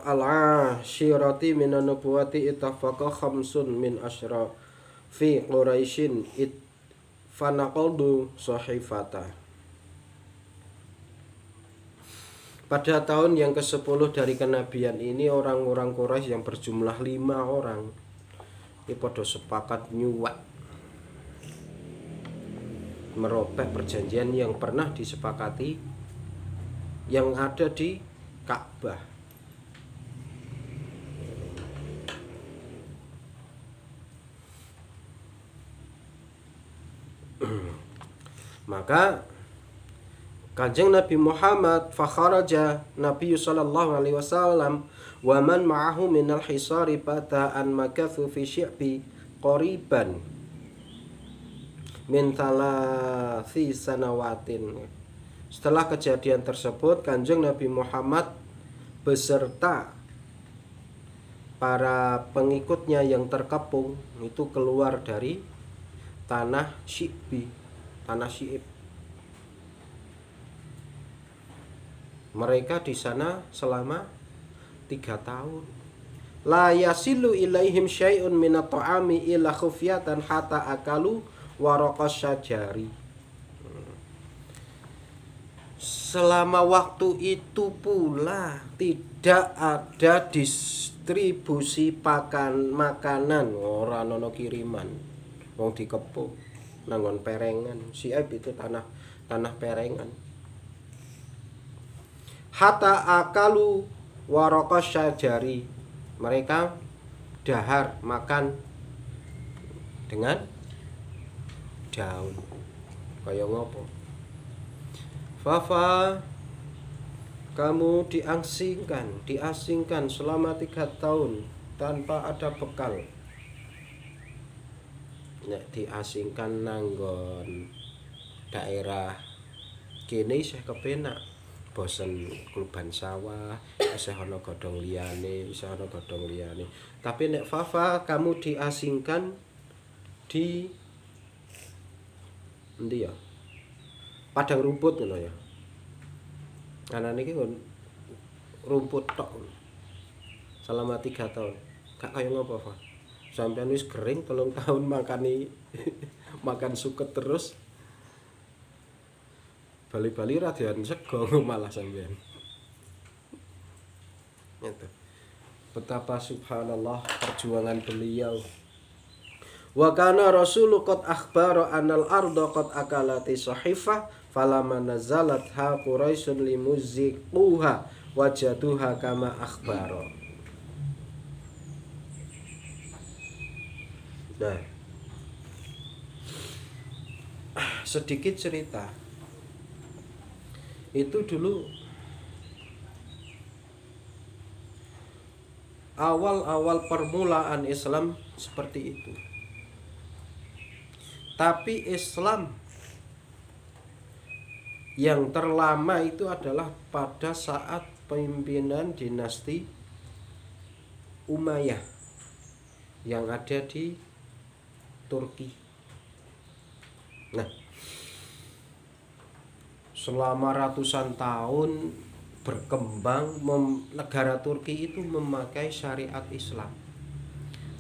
al-ashirati minan nubuwati ittafaqa khamsun min asyra fi Quraisyin fanaqaldu sahifata. Pada tahun yang ke-10 dari kenabian ini, orang-orang Quraisy yang berjumlah 5 orang ini pada sepakat nyuwat merobek perjanjian yang pernah disepakati yang ada di Ka'bah. Maka Kanjeng Nabi Muhammad fakharaja Nabi sallallahu alaihi wasallam wa man ma'ahu minal hisari bata'an makathu fi syi'bi qoriban min thalathi sanawatin. Setelah kejadian tersebut, Kanjeng Nabi Muhammad beserta para pengikutnya yang terkepung itu keluar dari tanah Syi'bi, tanah Syi'ib. Mereka di sana selama 3 tahun. La yasilu ilaihim syai'un minat ta'ami illa khufyatan hatta akalu waraqas syajari. Selama waktu itu pula tidak ada distribusi makanan, ora ono kiriman. Wong dikepung nangon perengan. Syi'ib itu tanah perengan. Hatta akalu waraqas syajari. Mereka dahar makan dengan daun. Kaya ngopo? Fafa kamu diasingkan selama 3 tahun tanpa ada bekal. Nek diasingkan nanggon daerah kene isih kepenak. Bosen kluban sawah, isih ana godhong liyane. Tapi nek Fafa kamu diasingkan di endi ya? Padang rumput ngono ya. Anane iki rumput tok. Selama 3 tahun. Gak kaya ngopo, Fa? Sampeyan wis kering 3 tahun makan suket terus. Bali-bali radian sego malah sampean. Gitu. Betapa subhanallah perjuangan beliau. Wa kana rasulu qad akhbara anal arda qad akalati sahifah falamma nazalat ha quraisyun limuziquha wajaduha kama akhbara. Nah, sedikit cerita. Itu dulu awal-awal permulaan Islam seperti itu. Tapi Islam yang terlama itu adalah pada saat pemimpinan dinasti Umayyah yang ada di Turki. Nah, selama ratusan tahun berkembang, negara Turki itu memakai syariat Islam.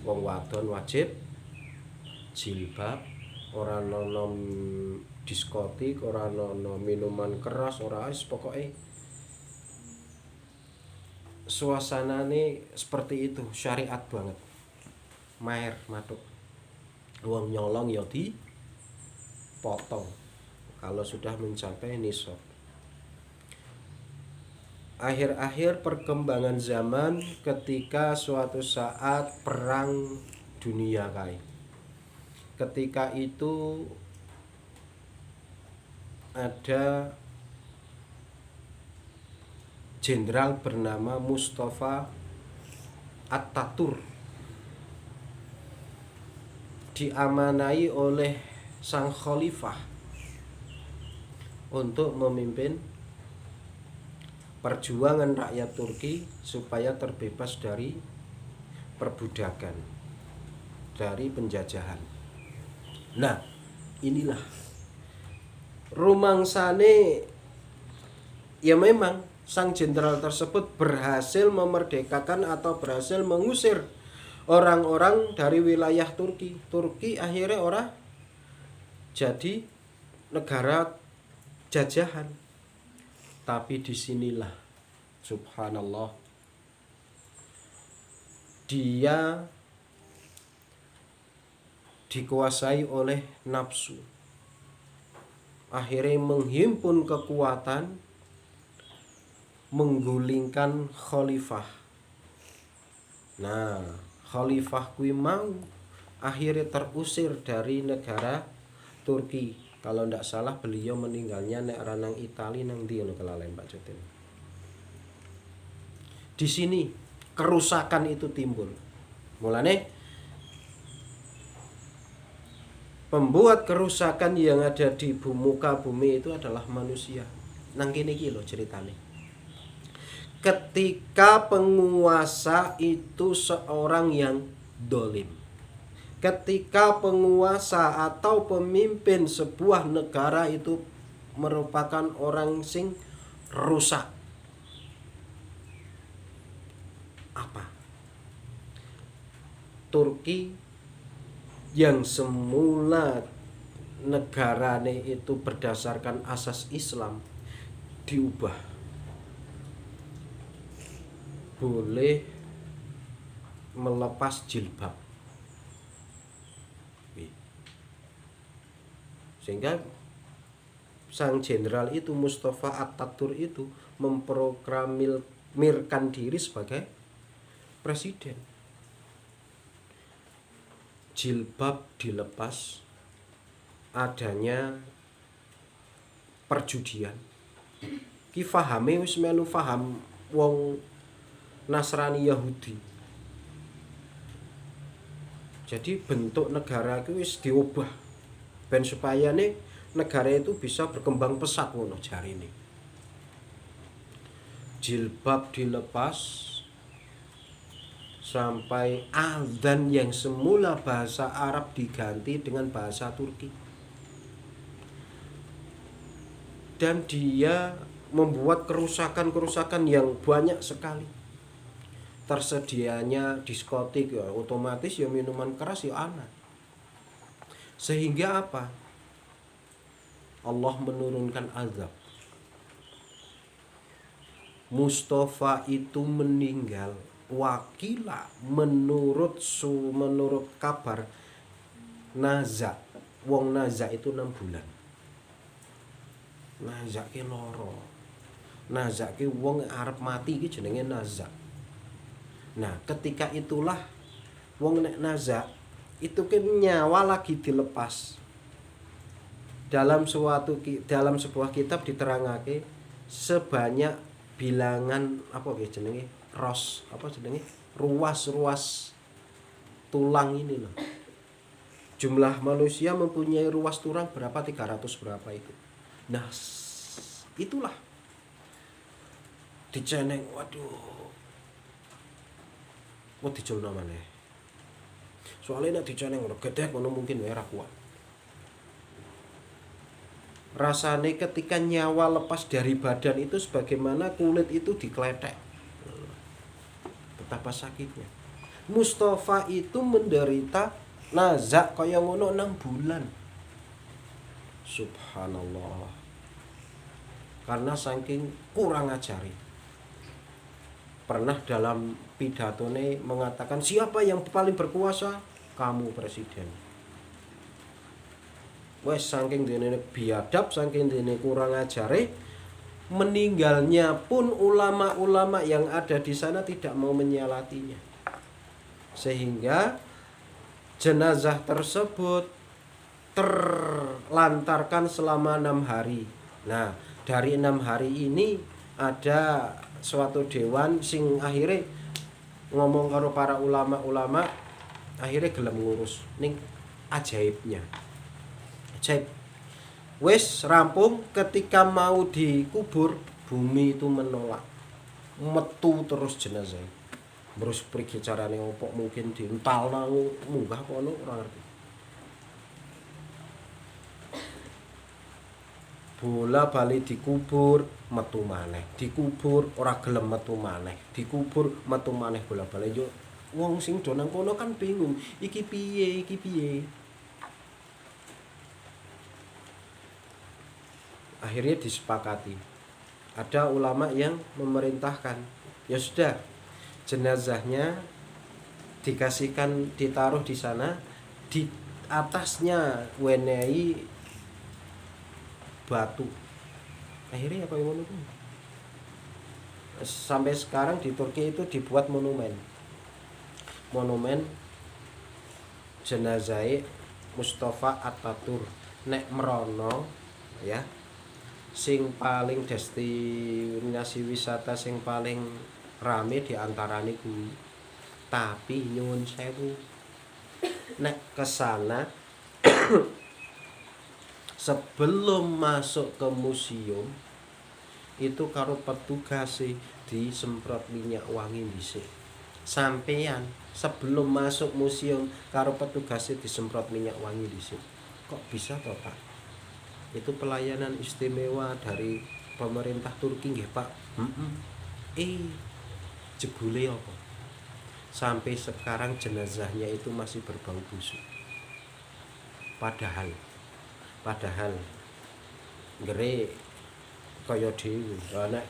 Wong wadon wajib jilbab, ora ono diskotik, ora ono minuman keras, ora wis pokoke suasanane seperti itu, syariat banget. Maer matuk. Wong nyolong ya dipotong kalau sudah mencapai nisab. Akhir-akhir perkembangan zaman ketika suatu saat perang dunia kae. Ketika itu ada jenderal bernama Mustafa Ataturk, diamanai oleh sang khalifah untuk memimpin perjuangan rakyat Turki supaya terbebas dari perbudakan, dari penjajahan. Nah, inilah rumangsane ya memang sang jenderal tersebut berhasil memerdekakan atau berhasil mengusir orang-orang dari wilayah Turki. Turki akhirnya orang jadi negara jajahan. Tapi disinilah subhanallah dia dikuasai oleh nafsu. Akhirnya menghimpun kekuatan menggulingkan khalifah. Nah, khalifah kui mau akhirnya terusir dari negara Turki. Kalau ndak salah beliau meninggalnya nek ranang Itali nang ndi ngono kelalen Pak Jotin. Di sini kerusakan itu timbul. Mulane pembuat kerusakan yang ada di muka bumi itu adalah manusia. Nang kene iki lho ceritane. Ketika penguasa itu seorang yang dolim. Ketika penguasa atau pemimpin sebuah negara itu merupakan orang sing rusak. Apa? Turki yang semula negarane itu berdasarkan asas Islam diubah. Boleh melepas jilbab. Sehingga sang jenderal itu Mustafa Atatürk itu memproklamirkan diri sebagai presiden. Jilbab dilepas, adanya perjudian. Ki fahame wis melu faham wong Nasrani Yahudi. Jadi bentuk negara itu wis diubah ben supaya nih negara itu bisa berkembang pesat ngono jarine. Jilbab dilepas sampai azan yang semula bahasa Arab diganti dengan bahasa Turki. Dan dia membuat kerusakan-kerusakan yang banyak sekali. Tersedianya diskotik ya otomatis ya minuman keras ya ana. Sehingga apa? Allah menurunkan azab. Mustafa itu meninggal. Wakila menurut kabar Naza. Wong Naza itu 6 bulan. Naza ki loro. Naza ki wong arep mati ki jenenge Naza. Nah, ketika itulah wong nek Naza itu kan nyawa lagi dilepas. Dalam sebuah kitab diterangake sebanyak bilangan apa ya jenenge ruas tulang ini loh. Jumlah manusia mempunyai ruas tulang berapa 300 berapa itu. Nah, itulah diceneng waduh. Kok diculno maneh. Soalnya nek diceneng ngono gedhe ngono mungkin wae ra kuat. Rasane ketika nyawa lepas dari badan itu sebagaimana kulit itu dikletek. Betapa sakitnya. Mustafa itu menderita nazak kaya ngono 6 bulan. Subhanallah. Karena saking kurang ajari. Pernah dalam pidatone mengatakan siapa yang paling berkuasa? Kamu presiden. Wes saking dene biadab, saking dene kurang ajare, meninggalnya pun ulama-ulama yang ada di sana tidak mau menyalatinya. Sehingga jenazah tersebut terlantarkan selama 6 hari. Nah, dari 6 hari ini ada suatu dewan sing akhirnya ngomong karo para ulama-ulama, akhirnya gelem ngurus ning ajaibnya. Ajaib. Wes rampung, ketika mau dikubur bumi itu menolak. Metu terus jenazah. Terus pergi carane opo mungkin dientalna munggah kono ora ngerti. bola-bali dikubur metu maneh, dikubur ora gelem metu maneh, dikubur metu maneh bola-bali. Yo wong sing do nang kono kan bingung, iki piye, iki piye. Akhirnya disepakati. Ada ulama yang memerintahkan, ya sudah, jenazahnya dikasihkan, ditaruh di sana, di atasnya wenehi batu. Akhirnya apa yang ngono kuwi? Sampai sekarang di Turki itu dibuat monumen jenazah Mustafa Ataturk. Nek merono ya, sing paling destinasi wisata sing paling rame diantarane kuwi. Tapi nyuwun sewu, nek kesana sebelum masuk ke museum itu karo petugas disemprot minyak wangi dhisik. Sampeyan sebelum masuk museum karo petugas disemprot minyak wangi dhisik. Kok bisa toh, Pak? Itu pelayanan istimewa dari pemerintah Turki nggih, Pak. Jebule apa? Sampai sekarang jenazahnya itu masih berbau busuk. Padahal ngere kaya dhewe. Nek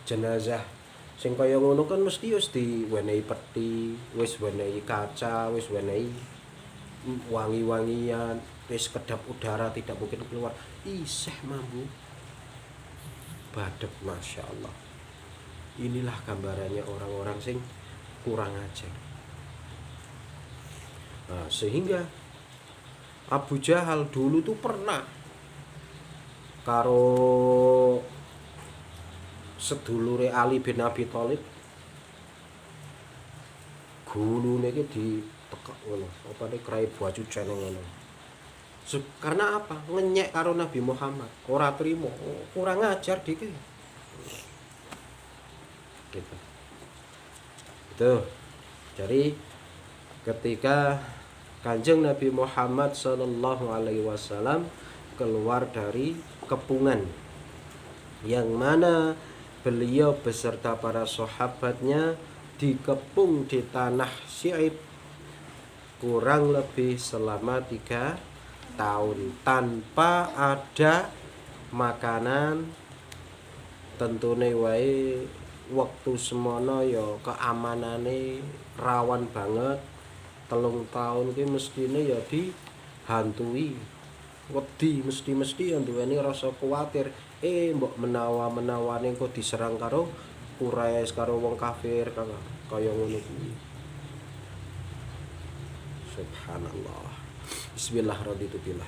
jenazah sing kaya ngono kan mesti wis diwenehi peti, wis wenehi kaca, wis wenehi wangi-wangian, wis kedap udara tidak mungkin keluar. Isih mambu badhek, Masya Allah. Inilah gambarannya orang-orang sing kurang ajar. Nah, sehingga Abu Jahal dulu tuh pernah karo sedulure Ali bin Abi Thalib gulune iki ditekek ngono, opane krai baju cene ngono. Karena apa? Ngenyek karo Nabi Muhammad, ora trimo, kurang ajar dike. Gitu. Tuh. Jadi ketika Kanjeng Nabi Muhammad sallallahu alaihi wasallam keluar dari kepungan yang mana beliau beserta para sahabatnya dikepung di tanah Syi'ib kurang lebih selama 3 tahun tanpa ada makanan. Tentune wae waktu semono ya keamanane rawan banget. 3 tahun ki mestine ya dihantui. Wedi mesti ya duweni rasa kuwatir. Mbok menawa-menawane kok diserang karo Quraisy, karo wong kafir kaya ngono kuwi. Subhanallah. Bismillahirrahmanirrahim.